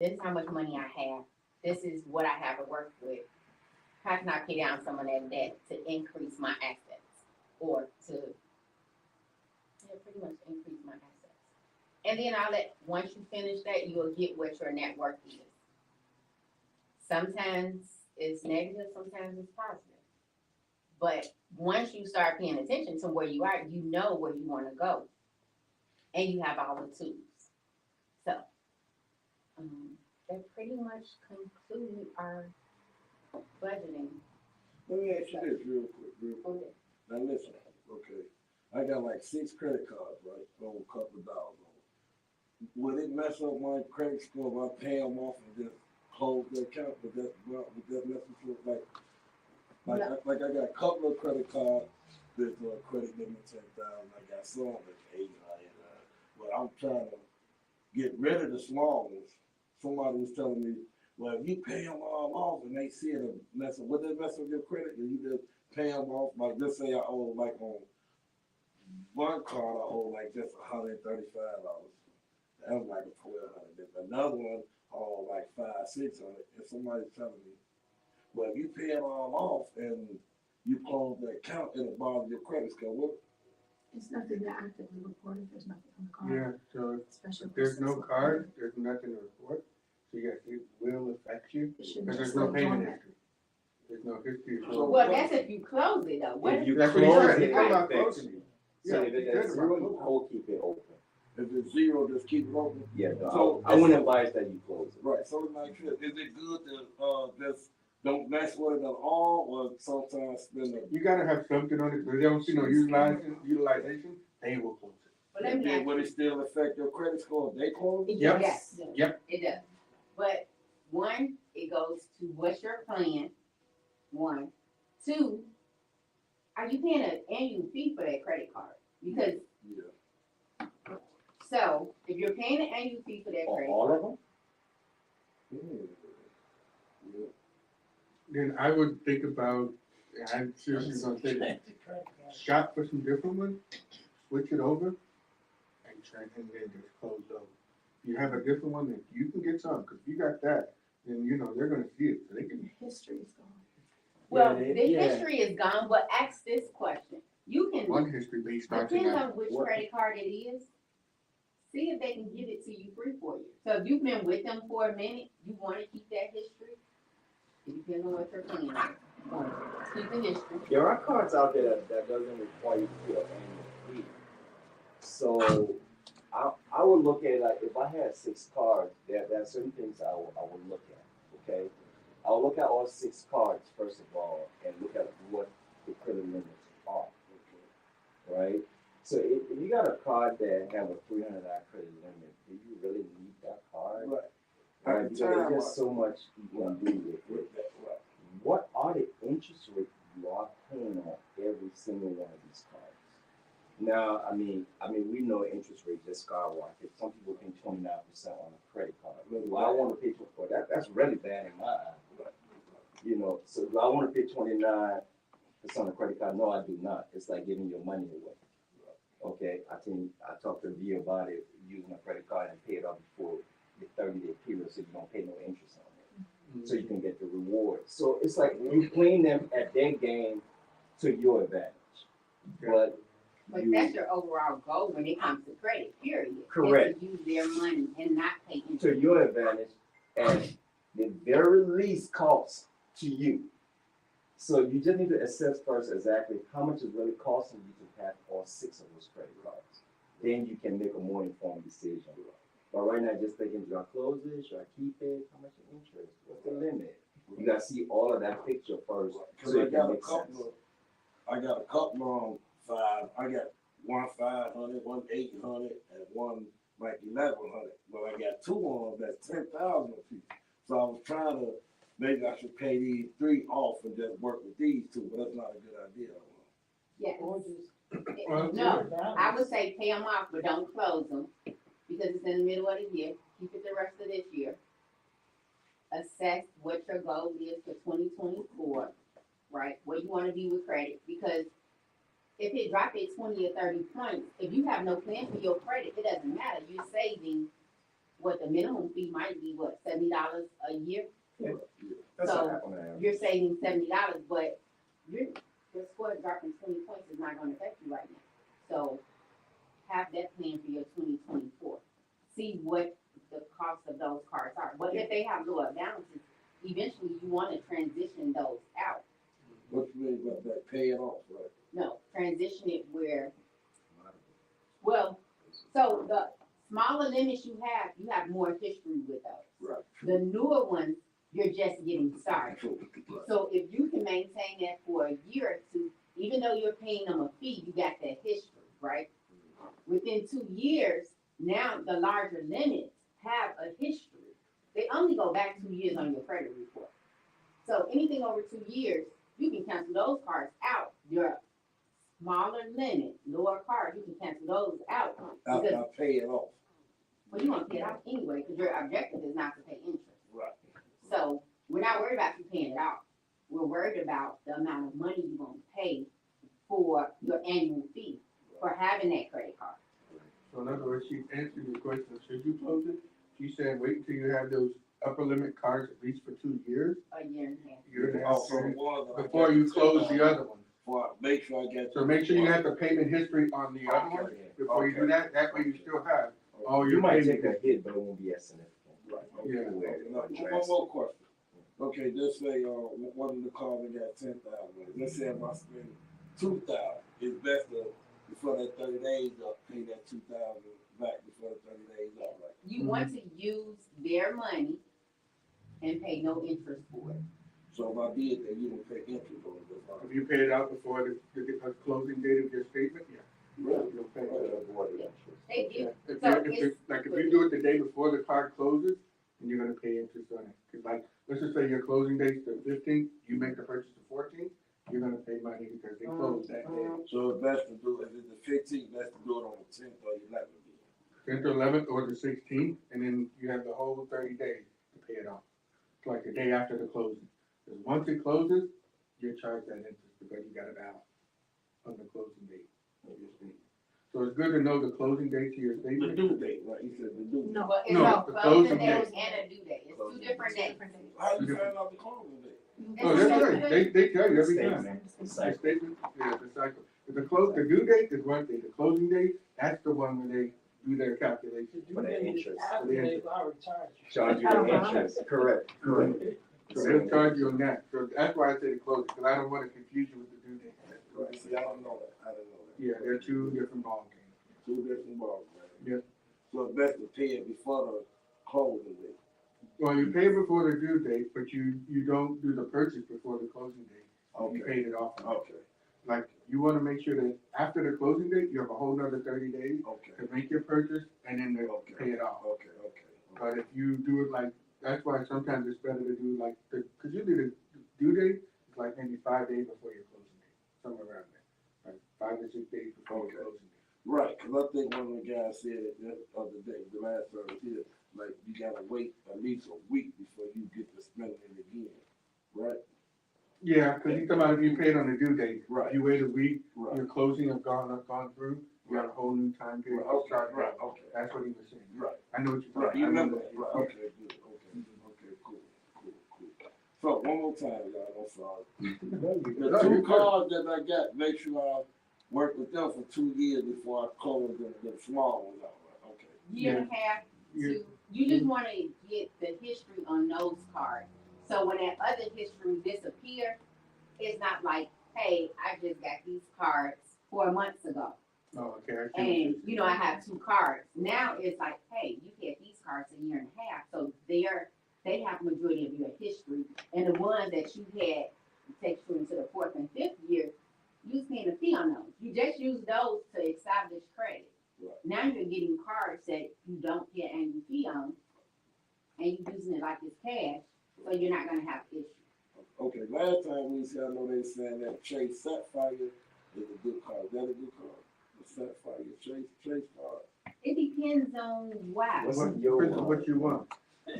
This is how much money I have. This is what I have to work with. How can I pay down some of that debt to increase my assets or to, yeah, pretty much increase my assets. And then once you finish that, you'll get what your net worth is. Sometimes it's negative, sometimes it's positive. But once you start paying attention to where you are, you know where you want to go, and you have all the tools. So that pretty much concludes our budgeting. Let me ask you this real quick. Okay. Now listen, okay. I got like 6 credit cards, right? On a couple of dollars on them. Would it mess up my credit score if I pay them off and just close the account? Would that mess with like I got a couple of credit cards with credit limit 10,000. I got some at 800. But I'm trying to get rid of the small ones. Somebody was telling me, well, if you pay them all off and they see it, would that mess with your credit? If you just pay them off, like let's say I owe like on one card I owe like just $135. That was like a 1,200. Another one I owe like 500-600. And somebody's telling me, well, if you pay them all off and you close the account, it'll bother your credit score. What? It's nothing to actively report if there's nothing on the card. Yeah, so Special if there's no process. card, there's nothing to report. So yes, it will affect you, It shouldn't because there's just no go payment dormant. history. There's no history. So Well, that's if you close it though. What If you That's what he close said. He it, said it about affects closing you. it. So Yeah, if he it's said at about 0, you closing. whole keep it open. If it's 0, just keep it open. Yeah, no, So- I wouldn't advise that you close it. Right. So like this, is it good to just don't mess with it at all, or sometimes spend it? You gotta have something on it, but they don't see no utilization, they will close it. But let me ask Will you. it still affect your credit score if they close it? Yep. Yes, Yep. it does. But one, it goes to what's your plan? One. Two, are you paying an annual fee for that credit card? Because Yeah. so if you're paying an annual fee for that For credit all card, of them? Yeah. Then I would think about, I'm seriously gonna say that, shop for some different ones, switch it over, and try and then just close those. If you have a different one, then you can get some, cause if you got that, then you know, they're gonna see it, so they can. History is gone. well, Yeah, the yeah. history is gone, but ask this question. You can, One history based on depends tonight. on which What? credit card it is, see if they can give it to you free for you. So if you've been with them for a minute, you wanna keep that history, it depends on what you're paying. Keep the history. There are cards out there that doesn't require you to pay an annual fee. So I would look at it like if I had 6 cards, there are certain things I would look at. Okay, I'll look at all 6 cards first of all, and look at what the credit limits are. Right. So if you got a card that have a $300 credit limit, do you really need that card? Right. Right, At the because time, there's just so much you can do with it. with that, right. What are the interest rates you are paying on every single one of these cards? Now, I mean, we know interest rates just skyrocket. Some people pay 29% on a credit card. Do I want to pay for that? That's really bad in my eye. You know, so do I want to pay 29% on a credit card? No, I do not. It's like giving your money away. Okay, I talked to V about it, using a credit card and pay it off before the 30-day period, so you don't pay no interest on it. So you can get the reward. So it's like you playing them at their game to your advantage. Okay. But that's your overall goal when it comes to credit, period. is Correct. to use their money and not pay To interest. your advantage and the very least cost to you. So you just need to assess first exactly how much is really costing you to have all 6 of those credit cards. Then you can make a more informed decision. But right now, just thinking, should I close it? Should I keep it? How much is interest? What's the limit? You gotta see all of that picture first, Because so I it got can a make sense. couple on 5. I got one 500, one 800, and one like 1,100. But I got 2 on that's 10,000 apiece. So I was trying to, maybe I should pay these 3 off and just work with these 2, but that's not a good idea. Yes. Well, No, I would say pay them off, but don't close them because it's in the middle of the year. Keep it the rest of this year. Assess what your goal is for 2024, right? Where you want to be with credit, because if it drop at 20 or 30 points, if you have no plan for your credit, it doesn't matter. You're saving what the minimum fee might be, what, $70 a year? That's So, what happened to him. You're saving $70, but your score dropping 20 points is not gonna affect you right now. So have that plan for your 2024. See what the cost of those cards are. What if they have lower balances? Eventually, you wanna transition those out. What you mean about that, pay it off, right? No, transition it where, well, so the smaller limits you have more history with those. Right. The newer ones, you're just getting started. True. Right. So if you can maintain that for a year or two, even though you're paying them a fee, you got that history, right? Within 2 years, now the larger limits have a history. They only go back 2 years on your credit report. So anything over 2 years, you can cancel those cards out. Your smaller limit, lower card, you can cancel those out. Because, I pay it off. well, you want to pay it off anyway, because your objective is not to pay interest. Right. So we're not worried about you paying it off. We're worried about the amount of money you're gonna pay for your annual fee for having that credit card. So in other words, she answered your question, should you close it? She said, wait until you have those upper limit cards at least for 2 years, A year and a half. year and a half, Also, the one that I before got you to close take the off, other one. For, make sure I get. So make sure you have the payment history on the other one before you do that, that way you still have all You your might payment. take a hit, but it won't be as significant. Right, Yeah. okay, one more question. Okay, just say, one of the cars I got 10,000, let's say if I spend 2,000, it's best to, before that 30 days, pay that 2,000 back before the 30 days out, right? You want to use their money and pay no interest for it. So if I did that, you don't pay interest on it, that's all. If you pay it out before the closing date of your statement, yeah. Really? You'll pay it. They do. Yeah. If So you do it the day before the card closes, then you're gonna pay interest on it. Cause like, let's just say your closing date's the 15th, you make the purchase the 14th, you're gonna pay money because they closed that day. So it's best to do, if it's the 15th, best to do it on the 10th or 11th. 10th or 11th or the 16th, and then you have the whole 30 days to pay it off. It's like the day after the closing. Because once it closes, you're charged that interest because you got it out on the closing date of your statement. So it's good to know the closing date to your The statement. due date, right, he said the due date. No, But it's No, a the closing closing date date. and a due date. It's two different dates. How you find out the closing date? Oh, that's right. They tell you every Statement. time. The Cycle. statement, yeah, the cycle. If the due date is one day, the closing date, that's the one where they do their calculation. For the interest. For the interest. Charge you the interest, correct. So they'll charge you on that. So that's why I say the closing, because I don't want to confuse you with the due date. Right, see, I don't know that, I didn't know that. Yeah, they're two different ballgames. Two different balls, right? Yeah. So it's best to pay it before the closing date. Well, you pay before the due date, but you don't do the purchase before the closing date. You Okay, paid it off. okay, Like, you want to make sure that after the closing date, you have a whole nother 30 days okay, to make your purchase and then to Okay. pay it off. okay. But if you do it like, that's why sometimes it's better to do like, because usually the due date is like maybe 5 days before your closing date, somewhere around there. Like 5 to 6 days before your Okay. closing date. Right, cause I think one of the guys said it the other day, the last service here, like you gotta wait at least a week before you get to spending it again, right? Yeah, because you come out if you paid on the due date. Right. You wait a week, Right. your closing have gone through, you got a whole new time period. to Okay, start right, over. okay, That's what he was saying. right, I know what you're right, talking you about. remember that, right, okay, good, okay, cool. So, one more time, y'all, I'm sorry. The No, two you're good. cars that I got, make sure I work with them for 2 years before I close the small ones out, right, okay. Year and a half You- to, you just want to get the history on those cards. So when that other history disappears, it's not like, hey, I just got these cards 4 months ago. Oh, okay. I see what And, you're you know, I have 2 cards. Now it's like, hey, you had these cards a year and a half, so they have majority of your history. And the ones that you had takes you into the 4th and 5th year, you was paying a fee on those. You just use those to establish credit. Right. Now you're getting cards that you don't get annual fee on, and you're using it like it's cash, so you're not gonna have issues. Okay, last time we said, I know they saying that Chase Sapphire is a good card. Is that a good card? The Sapphire Chase card. It depends on why. What's saying. in your Depends on wallet? what you want. It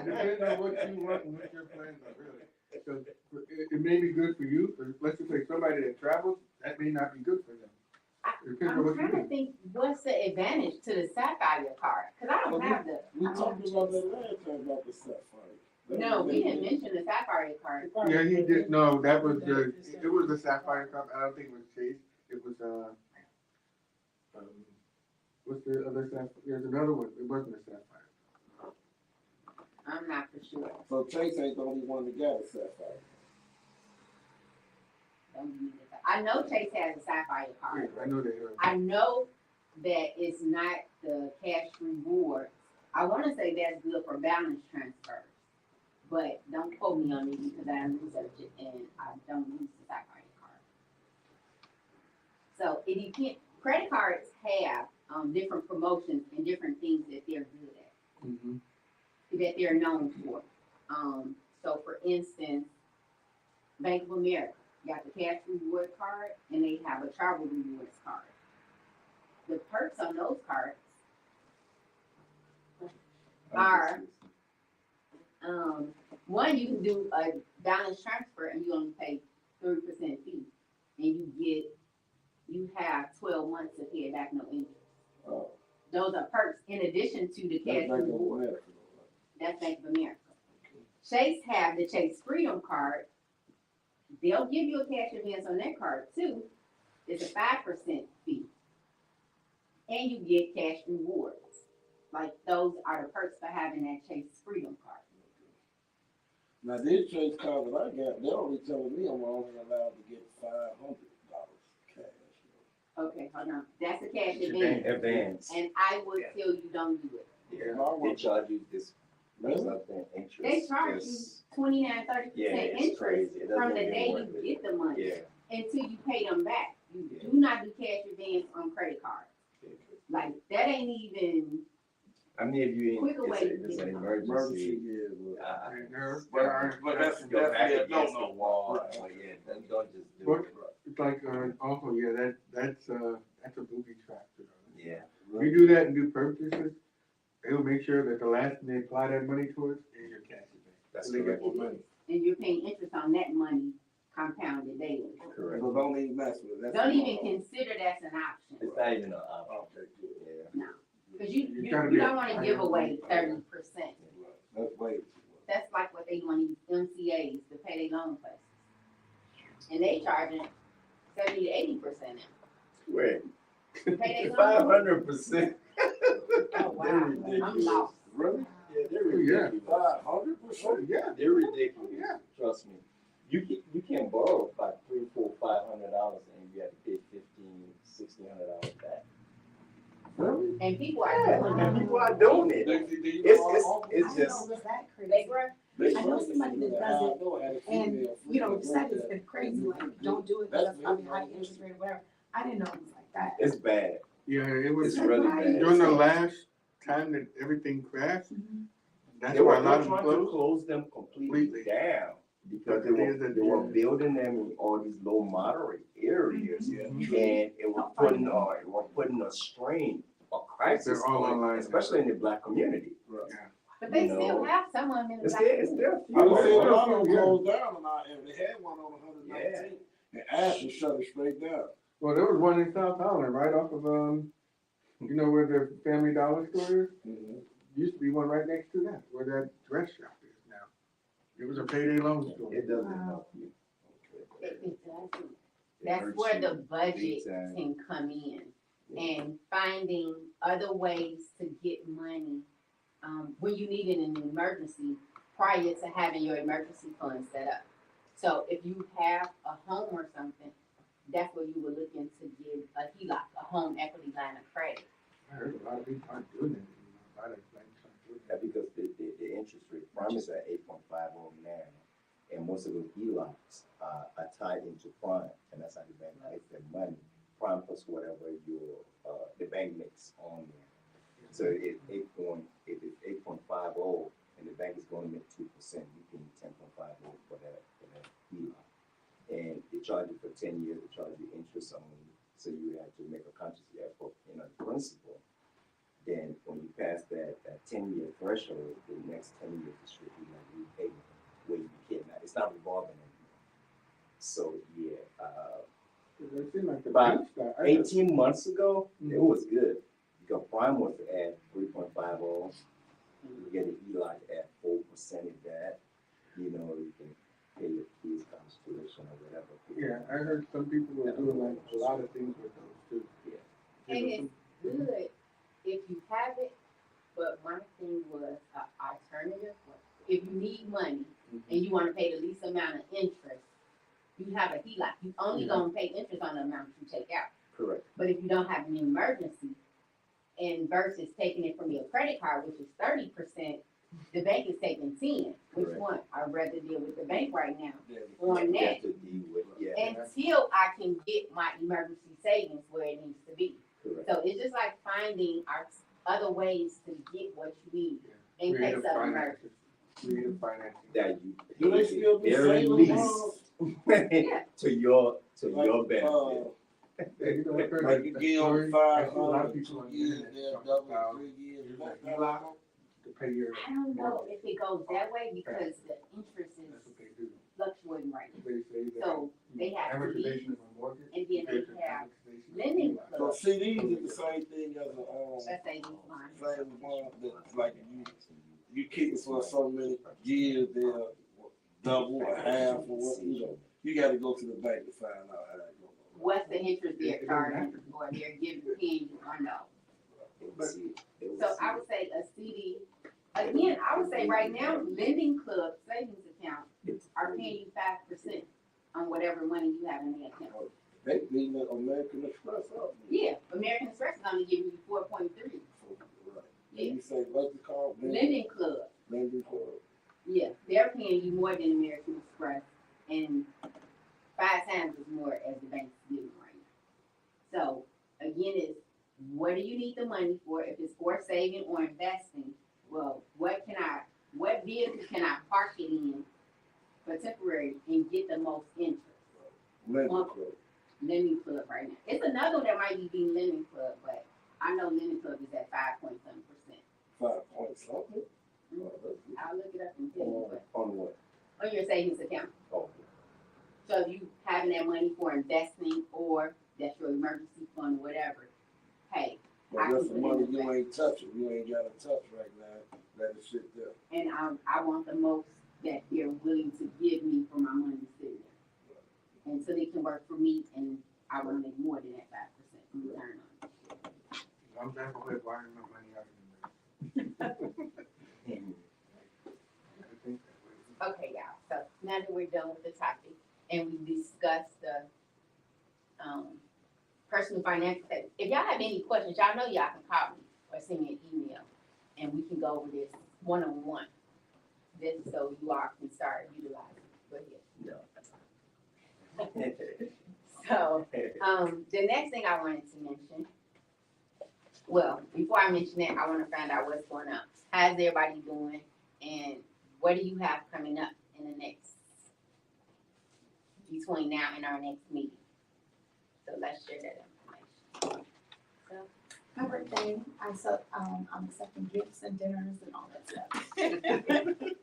depends on what you want and what your plans are, really. So it may be good for you, but let's just say somebody that travels, that may not be good for them. Depends on I'm what you trying to do. think, what's the advantage to the Sapphire card? Cause I don't have the, We talked about that last time about the Sapphire. no, we didn't mention the Sapphire card. Yeah, he did, no, that was it was a Sapphire Cup, I don't think it was Chase, it was, what's the other Sapphire, there's another one, it wasn't a Sapphire. I'm not for sure. So Chase ain't the only one that got a Sapphire. Don't give me the- I know Chase has a Sapphire card. Yeah, I know they are. I know that it's not the cash reward. I wanna say that's good for balance transfers, but don't quote me on it because I haven't researched it and I don't use the Sapphire card. So it depends, credit cards have, different promotions and different things that they're good at, Mhm. that they're known for. So for instance, Bank of America, you got the cash reward card and they have a travel rewards card. The perks on those cards are, one, you can do a balance transfer and you only pay 3% fee. And you have 12 months to pay it back, no interest. Oh, Those are perks in addition to the cash that's like reward. America. That's Bank of America. Chase have the Chase Freedom card. They'll give you a cash advance on that card too. It's a 5% fee. And you get cash rewards. Like those are the perks for having that Chase Freedom card. Now this Chase card that I got, they're only telling me I'm only allowed to get $500 cash. Okay, hold on. That's a cash Advance. advance. Advance. And I would tell you don't do it. Yeah, they charge you this, Really? something interest. They charge you Just- 29, 30% Yeah, it's interest crazy. It doesn't from the even day worth you it. get the money Yeah. until you pay them back. You Yeah. do not do cash advance on credit cards. Like that ain't even I mean, if you, Quicker way if it's an Emergency, emergency, yeah, but. And there But are, that's, go back yeah, against no, the wall, right. but yeah, don't just do What? it. it's like, also, yeah, that's a booby trap, you know. Yeah. If you do that and do purchases, they'll make sure that the last thing they apply that money towards is your cash advance. That's So they get correct. more money. and you're paying interest on that money compounded daily. Correct. So don't even mess with it. That's Don't even wrong. consider that's an option. It's not even an option. Okay, good. Yeah. Cause You you gotta be don't a- wanna give away 30%. Right. That's way too much. That's like what they want these MCAs to pay their loan places. And they charging 70 to 80% now. Wait, To pay their five loan. 100%. Oh, wow. They're I'm ridiculous. lost. Really? Yeah, they're Oh, yeah. ridiculous. 500%? Yeah. They're ridiculous. Yeah. Trust me. You can borrow about $300, $400, $500 and you have to pay $1,500, $1,600 back. Really? And people are Yeah, doing and it. people are doing it. It's just. They were, I know somebody that does it, and, you know, said it's been crazy, like, don't do it, because that's probably high interest rate or whatever. I didn't know it was like that. It's bad. Yeah, it was, It's really bad. during the last time that everything crashed, that's They why were a lot of them trying to closed. close them completely down because they were Yeah. building them in all these low moderate areas, Yeah. and it was putting a strain, a crisis, They're all on, online. especially in the black community. Right. but they You know, still have some of them in the It's black there, it's community. there. I was saying a lot of them Yeah. closed down in our area. They had one on 119. And Ashland shut it straight down. Well, there was one in South Holland, right off of, you know where the Family Dollar store is? Mm-hmm. Used to be one right next to that, where that dress shop is now. It was a payday loan store. It doesn't help you. It doesn't. It That's hurts where you the budget big time. can come in Yeah. and finding other ways to get money when you need it in an emergency prior to having your emergency fund set up. So if you have a home or something, that's where you would look into give a HELOC, a home equity line of credit. I heard a lot of people aren't doing that anymore. A lot of banks aren't doing Yeah, that. because the interest rate, prime is at 8.50 now, and most of those HELOCs are tied into prime, and that's how the bank makes their money. Prime plus whatever your the bank makes on there. So if it's 8.50 and the bank is going to make 2%, you pay 10.50 for that HELOC. And they charge you for 10 years, they charge you interest only, so you have to make a conscious effort in a principal. Then when you pass that 10-year threshold, the next 10 years is strictly like repayment, where you cannot, it's not revolving anymore. So yeah, It seemed like the About banks got- I got- 18 months ago, it Mhm. was good. Because prime was at 3.50. You get an ELOC at 4% of that. You know, you can pay your fees, comes tuition or whatever. Yeah, I heard some people were doing like a lot of things with those too. Yeah. And You know, it's good if you have it, but my thing was an alternative. If you need money and you wanna pay the least amount of interest, you have a HELOC. You only gonna pay interest on the amount you take out. Correct. But if you don't have an emergency, and versus taking it from your credit card, which is 30%, the bank is taking 10. Which Correct. one? I'd rather deal with the bank right now Yeah. on You that have to deal with, yeah, until I can get my emergency savings where it needs to be. correct. So it's just like finding our other ways to get what you need in creative case of finances. emergency. Creative financing. That you Do they pay still the do very savings least Yeah. to your Like, benefit. Yeah, you know, I heard Like that you the give story, them 500, I see a lot of people on the 2 years, internet they'll talking double about 3 years. use a HELOC to pay your, I don't know if it goes that way because the interest is that's what they do. fluctuating right now. They say that. So they have amortization of a mortgage. And then compared they to have amortization of lending HELOC. So clubs. CDs is the same thing as a, That's savings line. same one that like you keep it for so many years, they'll double or half or what, you know. You gotta go to the bank to find out how it goes. What's the interest they're charging or they're giving paying you or no? So I would say a CD, again, I would say right now, lending club savings account are paying you 5% on whatever money you have in the account. They need the American Express up. Yeah, American Express is only giving you 4.3. Right. Yeah. And you say, what's the call? Lending club, Lending club. yeah, they're paying you more than American Express and 5 times as more as the bank's giving right now. So again, it's what do you need the money for? If it's for saving or investing, well, what vehicle can I park it in for temporary and get the most interest? Lending club. Lending Club right now. It's another one that might be being Lending Club, but I know Lending Club is at 5.7%. 5 point something. Oh, that's good. I'll look it up and tell you, but On what? on your savings account. Oh, So if you having that money for investing or that's your emergency fund, whatever, hey, But that's the money you ain't touching. You ain't gotta touch right now. Let it sit there. and I want the most that they're willing to give me for my money sitting there. And so they can work for me and I want to make more than that 5% in return on it. I'm back with wiring my money out in the mhm. I think that way. Okay, y'all, so now that we're done with the topic and we discussed the personal financial statement, if y'all have any questions, y'all know y'all can call me or send me an email and we can go over this one-on-one. This so you all can start utilizing it. Go ahead. No. So, the next thing I wanted to mention, well, before I mention that, I want to find out what's going on. How's everybody doing? And what do you have coming up in the next, between now and our next meeting? So let's share that information. So, My birthday, I'm accepting gifts and dinners and all that stuff.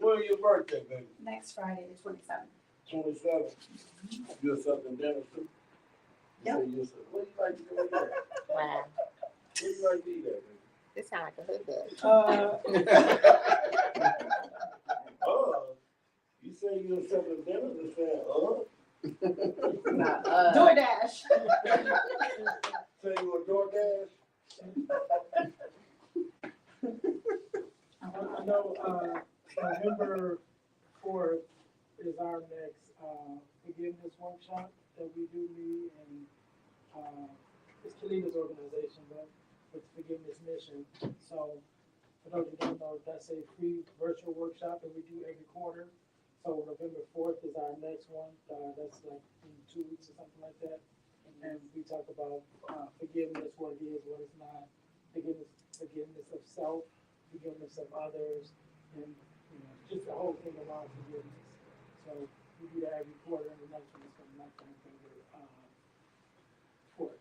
When's your birthday, baby? Next Friday, the 27th. 27. You're something dinner too? Yep. What do you like to do with that? wow, What do you like to eat that, this sounds like a hood. You say you're something dinner, just saying, DoorDash. Say you a DoorDash? I know, November 4th is our next, forgiveness workshop that we do meet, and, it's Kalita's organization, but it's Forgiveness Mission. So, for those who don't know, that's a free virtual workshop that we do every quarter. So November 4th is our next one, that's like in 2 weeks or something like that. And we talk about, forgiveness, what it is, what it's not, forgiveness of self, forgiveness of others, and, you know, just the whole thing around forgiveness. So we do that every quarter, and the next one is coming up on November 4th,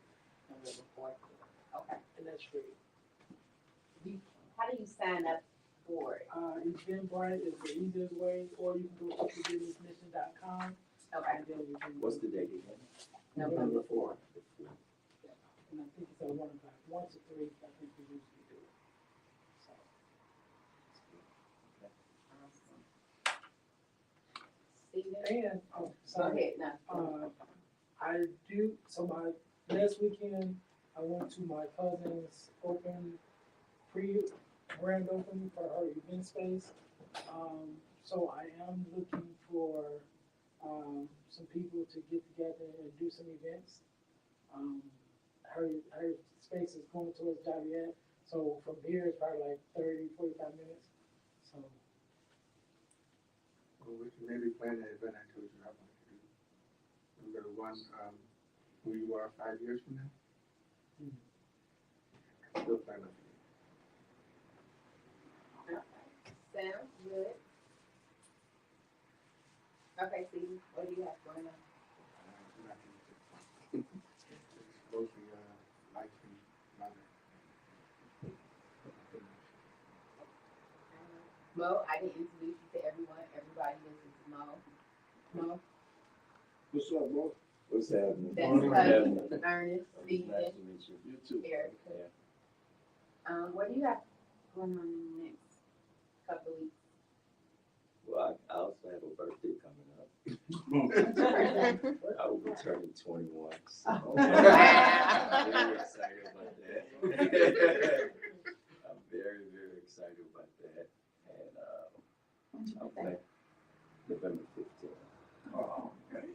November 4th. Okay. and that's free. How do you sign up for it? Eventbrite is the easiest way, or you can go to forgivenessmission.com, Okay. and then you can. What's the date again? November 4th. And I think it's at 1 o'clock, 1 to 3, I think we usually do it. So, Steven? and, oh, Go sorry. ahead, now. I do, so my, last weekend, I went to my cousin's grand opening for her event space. So I am looking for, some people to get together and do some events. Her space is going towards Joliet, so from here it's probably like 30, 45 minutes, so. Well, we can maybe plan an event I told you I wanted to do. Remember the one, who you are 5 years from now? Still plan on it. Sounds good. Okay, Steven, what do you have going on? Nothing. Mostly, life and mother. Mo, I didn't introduce you to everyone. Everybody, this is Mo. Mo, What's up, bro? What's happening? that's Morning. Cuddy, Ernest, Nice Steven, to meet you. You too. Eric. What do you have going on in the next couple of weeks? Well, I also have a birthday coming up. I will be turning 21. So I'm very excited about that. I'm very, very excited about that. And I'll play November 15th. Oh, man.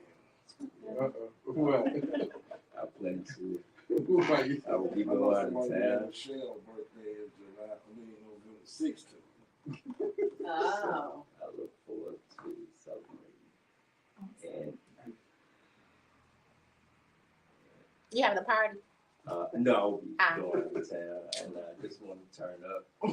What? I plan to. Who are you? I will be I know going out of somebody town. named Michelle's birthday is November 16th. Oh. I look forward to celebrating. And You having a party? no, I'll be going out of town, and I just want to turn up. Well,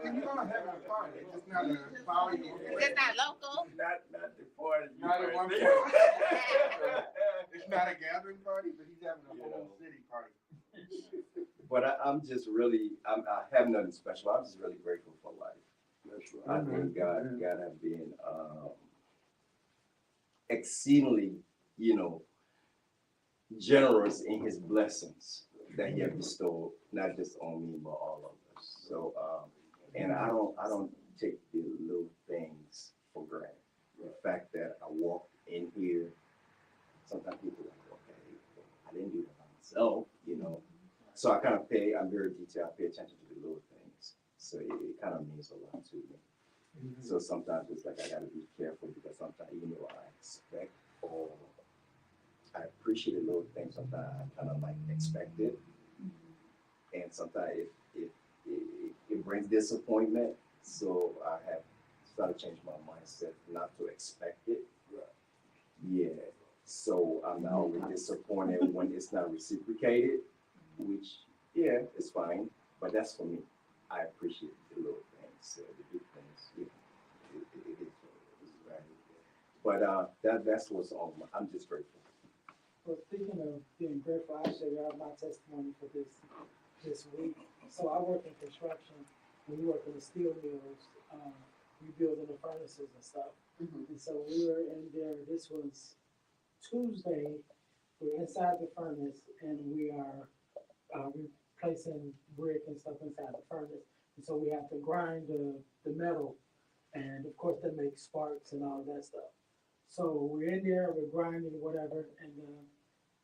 you are having a party, it's just not a party. Is it not local? Not the party. Not at one birthday. point. It's not a gathering party, but he's having a whole city party. But I'm just really, I have nothing special. I'm just really grateful for life. That's right. I think God have been exceedingly, generous in His blessings that He has bestowed, not just on me but all of us. So, and I don't take the little things for granted. The fact that I walked in here, sometimes people are like, okay, I didn't do that by myself, So I'm very detailed. I pay attention to the little things. So it kind of means a lot to me. So sometimes it's like I got to be careful because sometimes even though I expect or I appreciate a little thing, sometimes I kind of like expect it. And sometimes it brings disappointment. So I have started to change my mindset not to expect it. Yeah. So I'm not always disappointed when it's not reciprocated, which, it's fine. But that's for me. I appreciate the little things, the big things. It is what it is, right? But that's what's on I'm just grateful. Well, speaking of being grateful, I share out my testimony for this week. So I work in construction, and we work in the steel mills, rebuilding the furnaces and stuff. And so we were in there, this was Tuesday, we're inside the furnace, and we are replacing brick and stuff inside the furnace. And so we have to grind the metal, and of course that makes sparks and all that stuff. So we're in there, we're grinding, whatever, and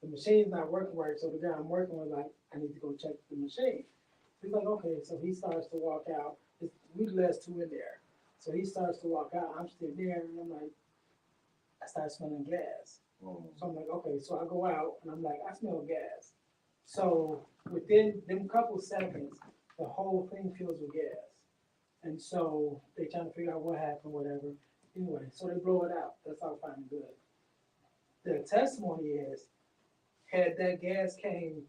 the machine's not working right. So the guy I'm working with, like, I need to go check the machine. He's like, okay. So he starts to walk out. We last two in there. So he starts to walk out. I'm still there, and I'm like, I start smelling gas. So I'm like, okay. So I go out, and I'm like, I smell gas. So within them couple seconds, the whole thing fills with gas. And so they trying to figure out what happened, whatever. Anyway, so they blow it out. That's all fine and good. The testimony is, had that gas came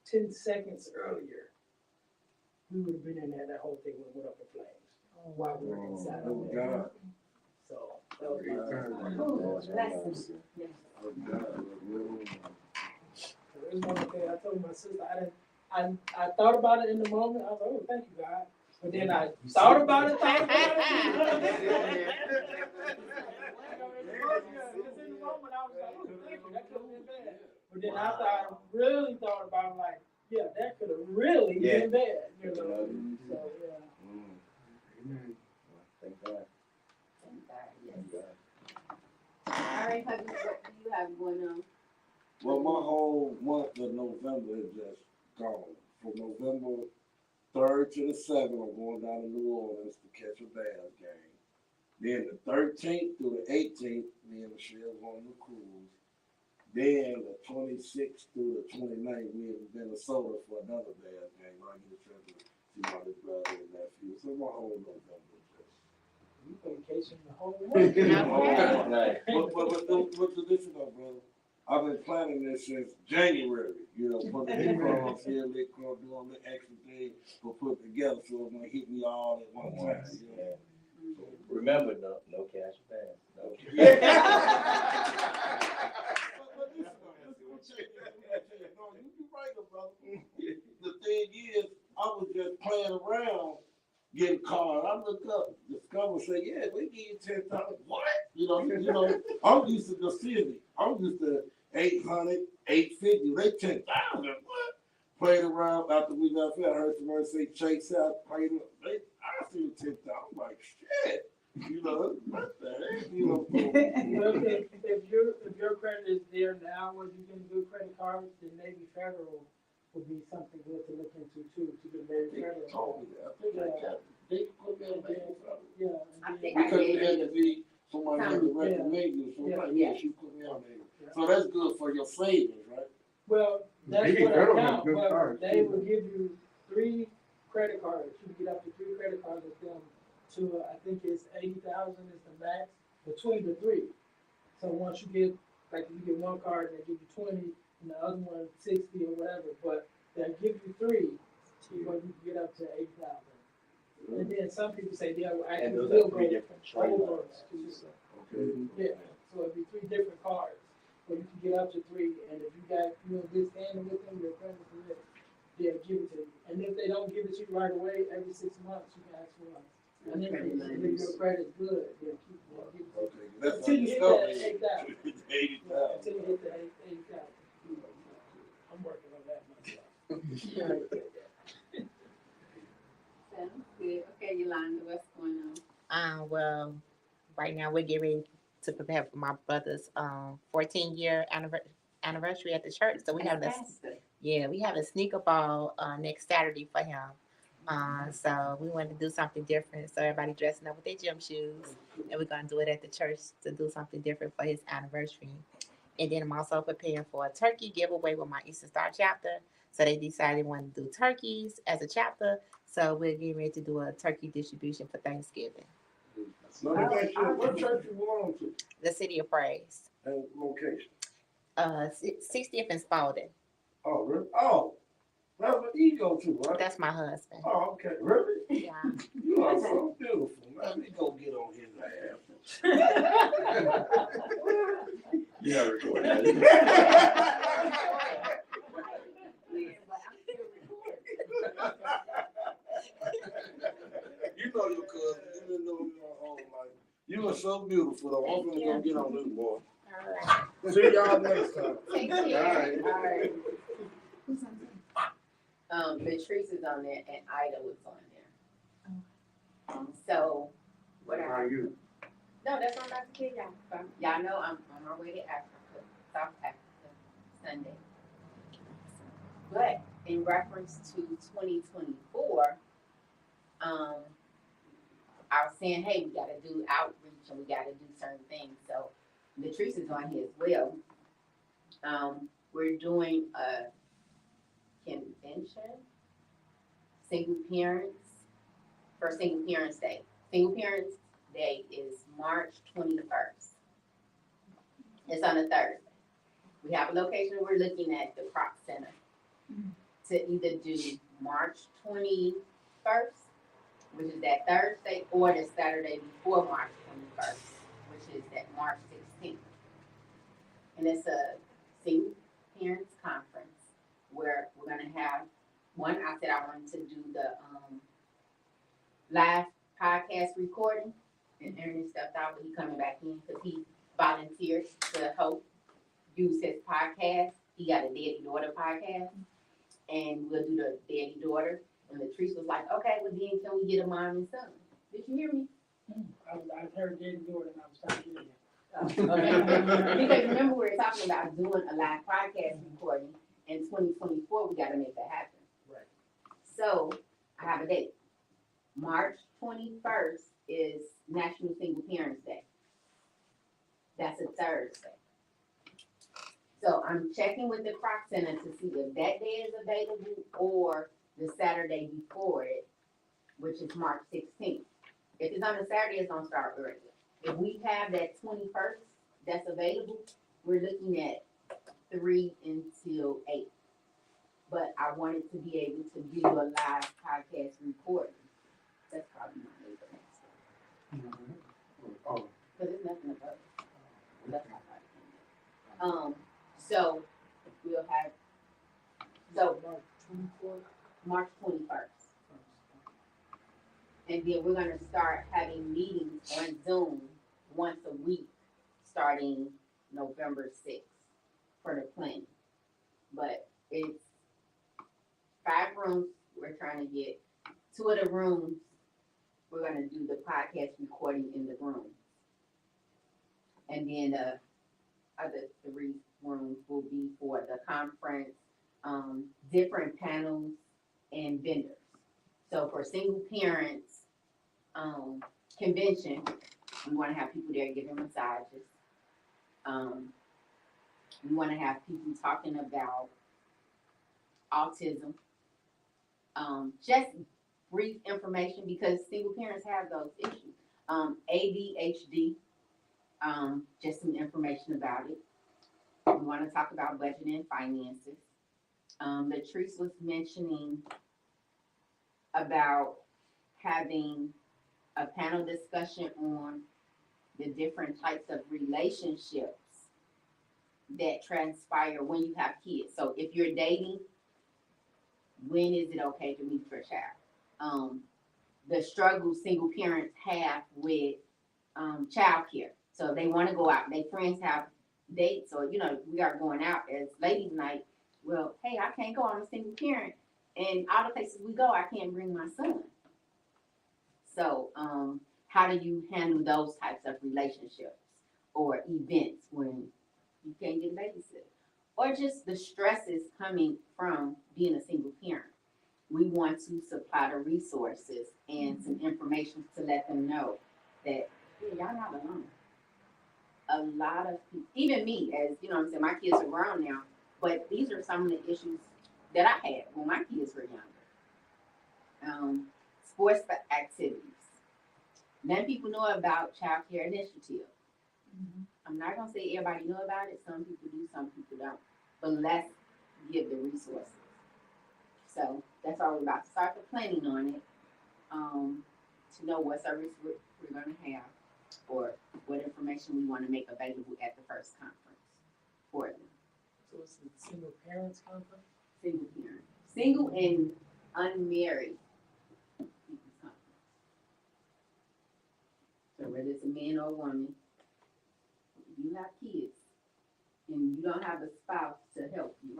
10 seconds earlier, we would have been in there, that whole thing would have went up in flames while we were inside of there. God. So that was my Blessings. Oh, God. So it was one of the things I told my sister, I thought about it in the moment. I was like, oh, thank you, God. But then I thought about it. It's in the But then after I really thought about it, like, yeah, that could have really Yeah. been bad, you know? Mhm. So, yeah. Amen. Thank God. Thank God, yes. Thank God. All right, hubby, what do you have going on? Well, my whole month of November is just gone. From November 3rd to the 7th, I'm going down to New Orleans to catch a Bears game. Then the 13th through the 18th, me and Michelle going on the cruise. Then the 26th through the 29th, we in Minnesota for another Bears game. I get a chance to see my little brother and nephew. So my whole November is just. You vacation the whole month. Right. What's the difference though, brother? I've been planning this since January, putting the crumbs here, the crumbs, doing the extra thing for putting together so it's gonna hit me all at one time, Yeah. Remember, no cash advance. No cash. But listen, you right, brother. The thing is, I was just playing around, getting cars. I look up, Discover, say, yeah, we give you 10,000. What? I'm used to the city. I'm used to 800, 850. They 10,000. What? Played around after we left here. I heard somebody say Chase out. Played it. I see 10,000. I'm like, shit. What the heck? If your credit is there now, where you get good credit cards, then maybe federal would be something good to look into too, to get maybe They federal. told me that. I think I got it. They put me on the Yeah. I think because it had to be somebody had to Yeah. recommend you. So Yeah. yeah, she put me on there. Yeah. So that's good for your savings, right? Well, that's Maybe what I federal has count, good but cards, they too. will give you 3 credit cards. You can get up to 3 credit cards with them to, I think it's 80,000 is the max between the 3. So once you get, like if you get one card, they give you 20, and the other one 60 or whatever, but they give you 3, but you can get up to 80,000. And then some people say they will And actually those will are 3 go different trade over lines. to, Okay. yeah, so it'd be 3 different cards. So you can get up to 3, and if you in good standing with them, your credit is good, they'll give it to you. And if they don't give it to you right away, every 6 months, you can ask for an increase. And if your credit's good, they'll give it to you. Okay. That's Until you hit discovery. that 8,000. 80,000. Until you hit the 8,000. I'm working on that myself. Sounds good. Okay, Yolanda, what's going on? Well, right now we're getting ready to prepare for my brother's 14-year anniversary at the church. So we have we have a sneaker ball next Saturday for him. So we wanted to do something different. So everybody dressing up with their gym shoes, and we're gonna do it at the church to do something different for his anniversary. And then I'm also preparing for a turkey giveaway with my Eastern Star chapter. So they decided they wanted to do turkeys as a chapter. So we're getting ready to do a turkey distribution for Thanksgiving. What church you belong to? The City of Praise. And location? 60th and Spalding. Oh, really? Oh, that's what you go to, right? That's my husband. Oh, okay. Really? Yeah. You are so beautiful. Let me go get on his ass. You're not recording. You know your cousin. You didn't know your whole life. You are so beautiful, though. I'm gonna go get on this boy. All right. See y'all next time. Take All care. right. All right. Latrice is on there and Ida was on there. So, what How are you? No, that's what I'm about to tell y'all. Y'all know I'm on my way to Africa, South Africa, Sunday. But in reference to 2024, I was saying, hey, we gotta do outreach and we gotta do certain things. So Latrice is on here as well. We're doing a convention, single parents, for Single Parents Day. Single Parents Day is March 21st. It's on a Thursday. We have a location we're looking at, the Crop Center, to either do March 21st, which is that Thursday, or the Saturday before March 21st, which is that March 16th. And it's a single parents conference where we're gonna have one. I said I wanted to do the live podcast recording, and Ernest stepped out, but he coming back in because he volunteered to help use his podcast He got a daddy-daughter podcast, and we'll do the daddy-daughter. And Latrice was like, okay, well then can we get a mom and son? Did you hear me? I've heard Daddy do it and I was trying to get it. Okay. Because remember we were talking about doing a live podcast recording in 2024, we gotta make that happen. Right. So I have a date. March 21st is National Single Parents Day. That's a Thursday. So I'm checking with the Croc Center to see if that day is available or the Saturday before it, which is March 16th. If it's on a Saturday, it's gonna start earlier. If we have that 21st that's available, we're looking at 3 until 8. But I wanted to be able to do a live podcast recording. That's probably my neighbor next door. Oh, Because it's nothing about it. That's not how it came. So we'll have, so March 21st. And then we're gonna start having meetings on Zoom once a week, starting November 6th for the planning. But it's 5 rooms we're trying to get. 2 of the rooms, we're gonna do the podcast recording in the room. And then the other 3 rooms will be for the conference, different panels and vendors. So for single parents, convention, we wanna have people there giving massages. We wanna have people talking about autism. Just brief information because single parents have those issues. ADHD, just some information about it. We wanna talk about budgeting and finances. Latrice was mentioning about having a panel discussion on the different types of relationships that transpire when you have kids. So if you're dating, when is it okay to meet your child? The struggle single parents have with childcare. So they want to go out, their friends have dates, or we are going out as ladies' night. Well, hey, I can't go, I'm a single parent, and all the places we go, I can't bring my son. So, how do you handle those types of relationships or events when you can't get a babysitter? Or just the stresses coming from being a single parent. We want to supply the resources and some information to let them know that y'all not alone. A lot of people, even me, as I'm saying, my kids are grown now, but these are some of the issues that I had when my kids were younger. Sports activities. Letting people know about Child Care Initiative. I'm not gonna say everybody know about it. Some people do, some people don't. But let's give the resources. So that's why we're about to start the planning on it. To know what service we're gonna have or what information we want to make available at the first conference for them. So it's a single parents conference? Single parent. Single and unmarried people's conference. So whether it's a man or a woman, if you have kids and you don't have a spouse to help you,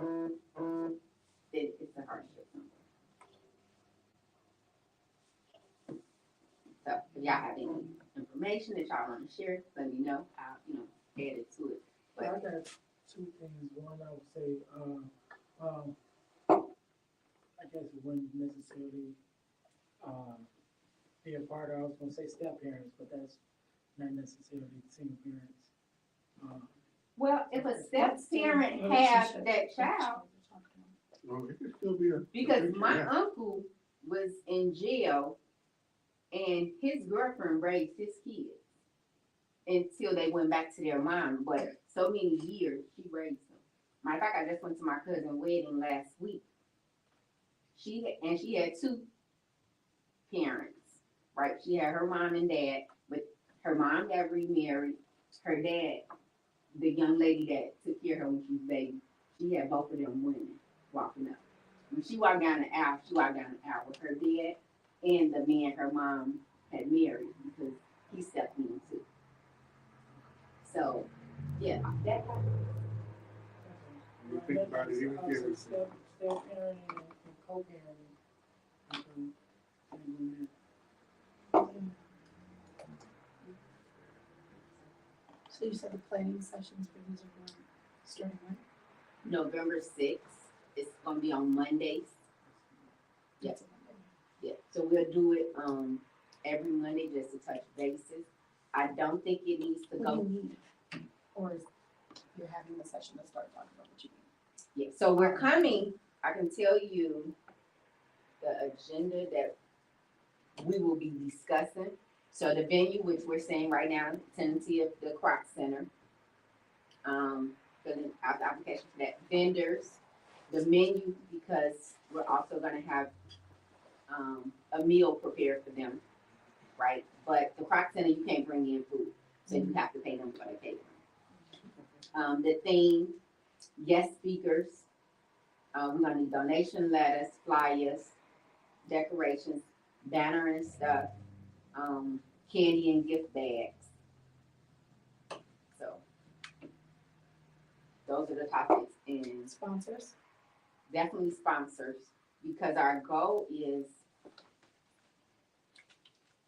then it's a hardship somewhere. So if y'all have any information that y'all want to share, let me know. I'll add it to it. But I got 2 things. One, I would say, I guess it wouldn't necessarily be a part of, I was gonna say step parents, but that's not necessarily single parents. Well, if a step parent has that child, well, it could still be a. because my yeah. uncle was in jail and his girlfriend raised his kids until they went back to their mom. But so many years she raised them. Matter of fact, I just went to my cousin's wedding last week. She had 2 parents, right? She had her mom and dad, but her mom got remarried. Her dad, the young lady that took care of her when she was a baby, she had both of them women walking up. When she walked down the aisle, with her dad and the man her mom had married because he stepped in too. So, yeah, that You think about it, even I'll say if it's, step parenting and co-parenting. And then So you said the planning sessions for these are going, starting when? November 6th, it's gonna be on Mondays. Yes. Yeah, so we'll do it, every Monday just to touch bases. I don't think it needs to What do go. you need? Or is you're having the session to start talking about what you need? Yeah, so we're coming, I can tell you the agenda that we will be discussing. So the venue, which we're saying right now, tenancy of the Croc Center. Filling out the application for that. Vendors, the menu, because we're also gonna have, a meal prepared for them, right? But the Croc Center, you can't bring in food, so you have to pay them for their catering. The theme, guest speakers, we're gonna need donation letters, flyers, decorations, banner and stuff, candy and gift bags. So those are the topics, and Sponsors? definitely sponsors, because our goal is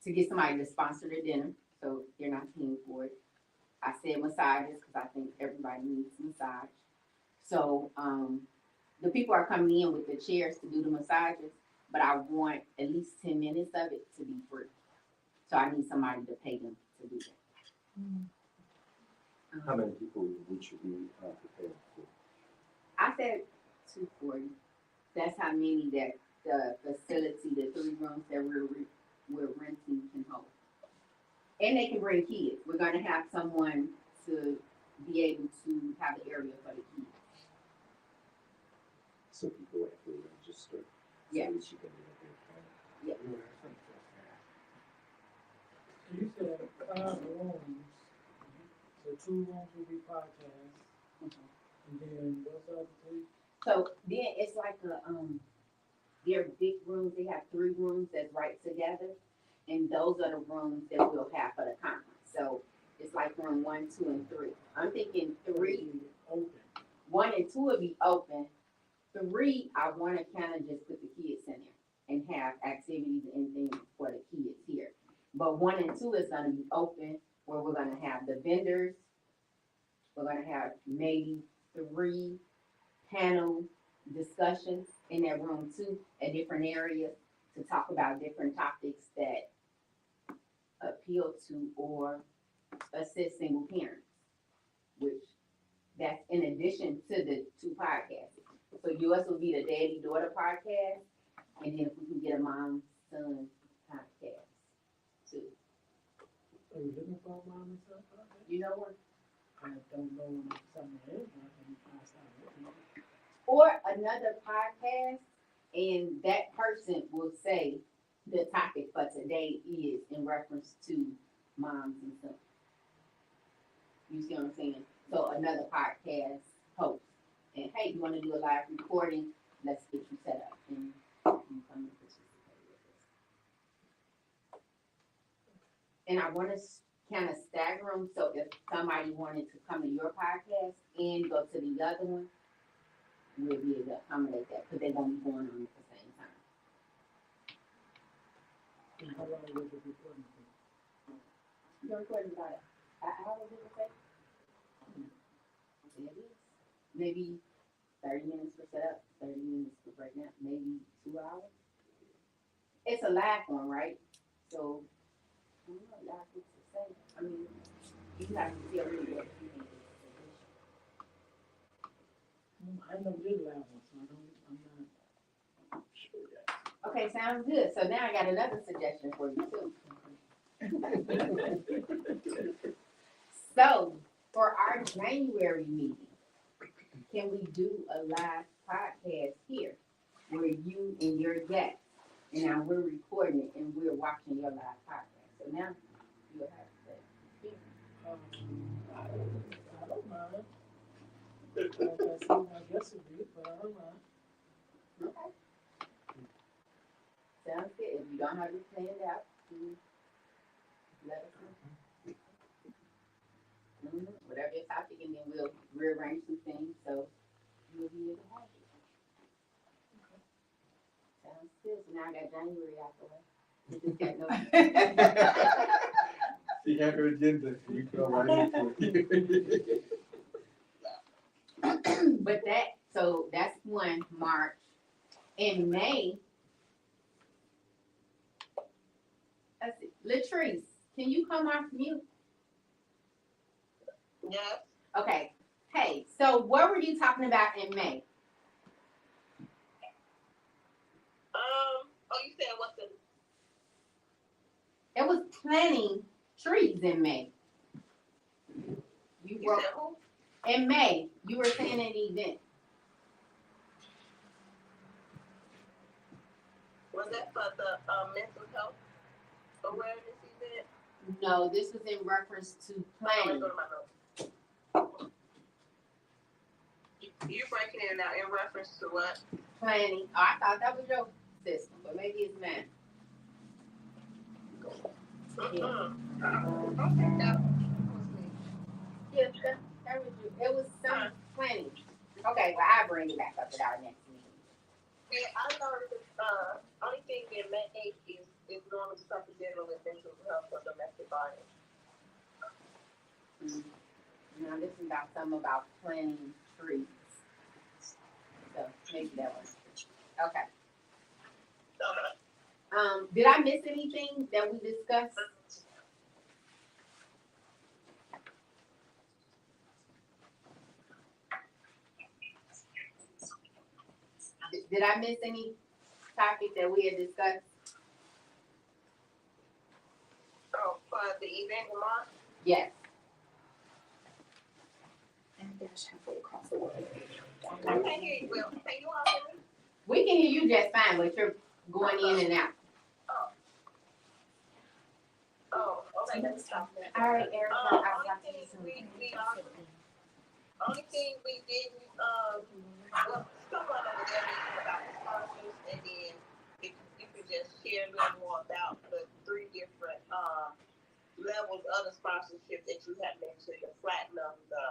to get somebody to sponsor the dinner, so they're not paying for it. I said massages, because I think everybody needs a massage. So, the people are coming in with the chairs to do the massages, but I want at least 10 minutes of it to be free. So I need somebody to pay them to do that. How many people would you be prepared for? I said 240. That's how many that the facility, the 3 rooms that we're renting can hold. And they can bring kids. We're gonna have someone to be able to have the area for the kids. So people have to register. Yeah. So that you can do a you said 5 rooms, so 2 rooms will be podcasts, and then what's the other 3? So then it's like they're big rooms. They have 3 rooms that's right together, and those are the rooms that we'll have for the conference. So it's like room 1, 2, and 3. I'm thinking 3, Open. 1 and 2 will be open. 3, I want to kind of just put the kids in there and have activities and things for the kids here. But 1 and 2 is going to be open, where we're going to have the vendors. We're going to have maybe 3 panel discussions in that room too, at different areas, to talk about different topics that appeal to or assist single parents, which that's in addition to the 2 podcasts. So yours will be the daddy-daughter podcast, and then if we can get a mom-son podcast too. Are you looking for a mom and son? You know what? I don't know when something is, I start looking. Or another podcast, and that person will say the topic for today is in reference to moms and sons. You see what I'm saying? So another podcast host, and hey, you want to do a live recording? Let's get you set up and you come and participate with us. And I want to kind of stagger them, so if somebody wanted to come to your podcast and go to the other one, we'll be able to accommodate that, because they're gonna be going on at the same time. And how long was it recording for? You're recording about an hour, did it say? It is. Maybe 30 minutes for setup, 30 minutes for breakdown, maybe 2 hours. It's a live one, right? So, I don't know, y'all get to say. I mean, you have to tell me what you think. I never did live one, so I'm not sure yet. Okay, sounds good. So now I got another suggestion for you too. So, for our January meeting, can we do a live podcast here where you and your guests, and now we're recording it and we're watching your live podcast? So now you'll have to say. I don't mind. I guess it did, but I don't mind. Okay. Sounds good. If you don't have it planned out, please let us know. Whatever your topic, and then we'll rearrange some things. So you'll be able to have it. Sounds good, so now I got January out the way. We just got no. She had her agenda, you go right into it. But so that's one, March. In May, let's see, Latrice, can you come off mute? Yes. Okay, hey, so what were you talking about in May? Oh, you said what's the? It was planting trees in May. You wrote said who? in May, you were saying an event. Was that for the mental health awareness event? No, this was in reference to planning. You're breaking it out in reference to what? Planning. Oh, I thought that was your system, but maybe it's mine. Okay, that was me. Yes, that was you. It was some planning. Okay, but I'll bring it back up at our next meeting. Yeah, I learned that only thing in May 8th is normally something dealing with mental health or domestic violence. Now this is about something about planting trees. So maybe that one. Okay. Did I miss anything that we discussed? Did I miss any topic that we had discussed? Oh, for the event in March? Yes. I can't hear you well. Can you all hear me? We can hear you just fine, but you're going in and out. Oh, okay, let's stop that. All right, Erica, I'll talk to you soon. Only thing we didn't, well, someone over there mentioned about the sponsors, and then if you could just share a little more about the 3 different, levels of the sponsorship that you had mentioned, the platinum, the,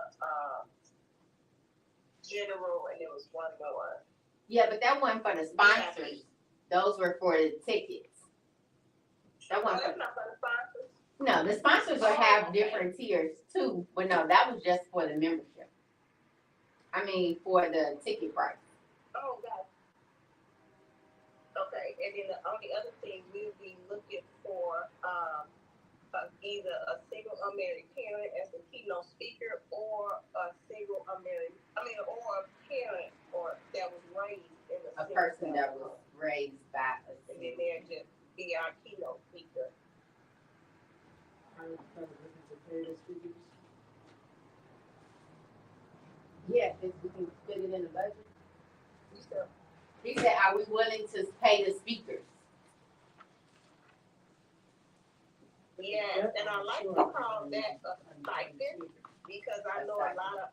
general, and there was one more. Yeah, but that wasn't for the sponsors. Those were for the tickets. That Oh, wasn't that's for, not for the sponsors? no, the sponsors will have different tiers too, but no, that was just for the membership. I mean, for the ticket price. Oh, got it. Okay, and then the only other thing we'll be looking for, either a single unmarried parent as the keynote speaker, or a single unmarried, or a parent or that was raised in a person that was raised by a and then they'll just be our keynote speaker. I was looking to pay the speakers. Yeah, if we can fit it in the budget. You said, He said, are we willing to pay the speakers? yes, and I like to call that a stipend, because I know a lot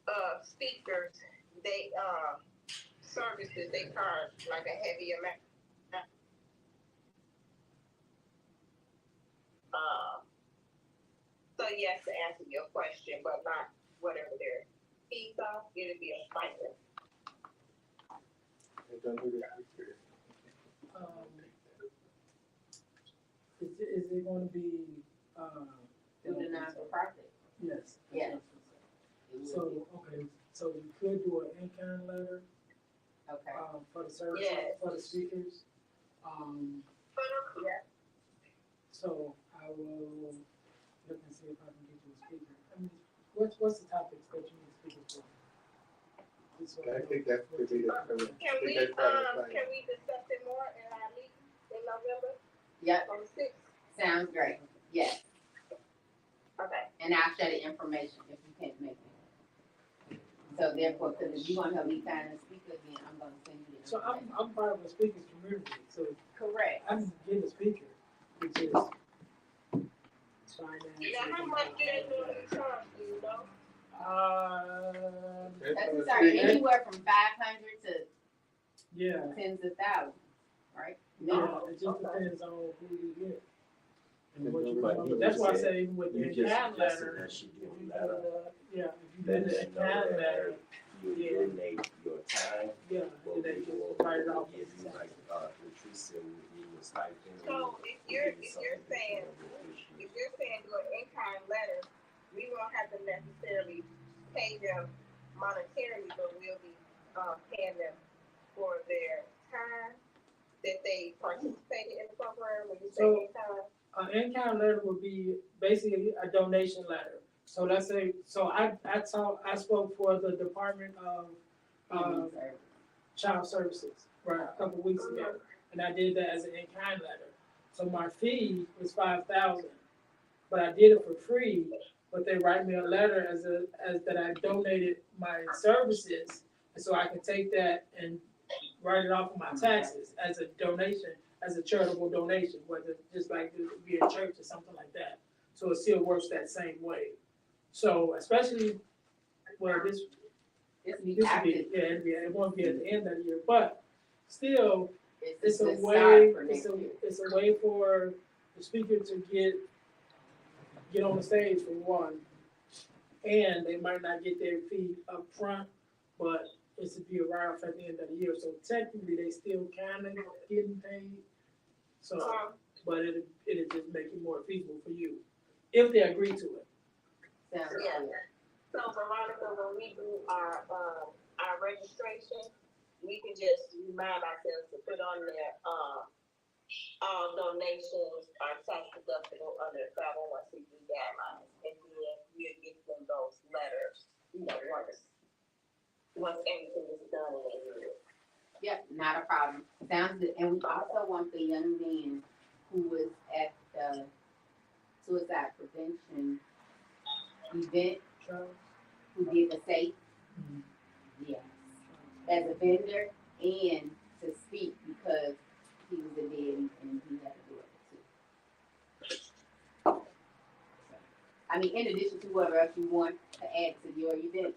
of speakers, they services, they charge like a heavy amount. So yes, to answer your question, but not whatever their fees are, it'll be a stipend. Is it gonna be, Through the non-for-profit? yes. Yeah. So, okay, so you could do an in-kind letter, Okay. for the service, Yes. for the speakers. Yeah. So I will look and see if I can get you a speaker. I mean, what's the topics that you need speakers for? Just so I know think that could be what to- Can we discuss it more in our meeting in November Yep, on the 6th? sounds great. Yes, Okay. and I'll share the information if you can't make it. So therefore, because if you want to help me find a speaker, then I'm gonna send you the So information. I'm part of a speakers community, so Correct. I can get a speaker, which is finance. Now, how much do they normally charge, do you know? That's sorry, anywhere from 500 to Yeah, tens of thousands, right? yeah, it just depends on who you get. And what you But come up he with, that's why I said, say even with the You just in-kind suggested letter, that she if do you a letter. do the, if you do Let the us know in-kind that letter, you yeah. donate your time. yeah, Well, and then we you will write it off. give you like, Latrice said, we'll give you a stipend. So if you're saying do an in-kind letter, we won't have to necessarily pay them monetarily, but we'll be paying them for their time that they participated in the program. When you say So- in-kind, An in-kind letter would be basically a donation letter. So let's say, so I spoke for the Department of, Child Services, right, a couple weeks ago. And I did that as an in-kind letter. So my fee was $5,000, but I did it for free. But they write me a letter as that I donated my services, and so I can take that and write it off of my taxes as a donation, as a charitable donation, whether just like it would be a church or something like that. So it still works that same way. So especially, well, this This be would be, active. yeah, it won't be at the end of the year, but still, it's a the way, start for next year. it's a way for the speaker to get on the stage for one. And they might not get their fee up front, but it's to be a write-off at the end of the year, so technically they still kinda getting paid. So, but it'll just make it more feasible for you, if they agree to it. Sounds Yeah. good. so Veronica, when we do our registration, we can just remind ourselves to put on there, all donations are tax deductible under 501c3 guidelines, and then we'll get them those letters, once everything is done in a year. Yep, not a problem. Sounds good. And we also want the young man who was at the suicide prevention event, who did the safe. Yes. As a vendor and to speak because he was a daddy and he had to do it too. I mean, in addition to whoever else you want to add to your event,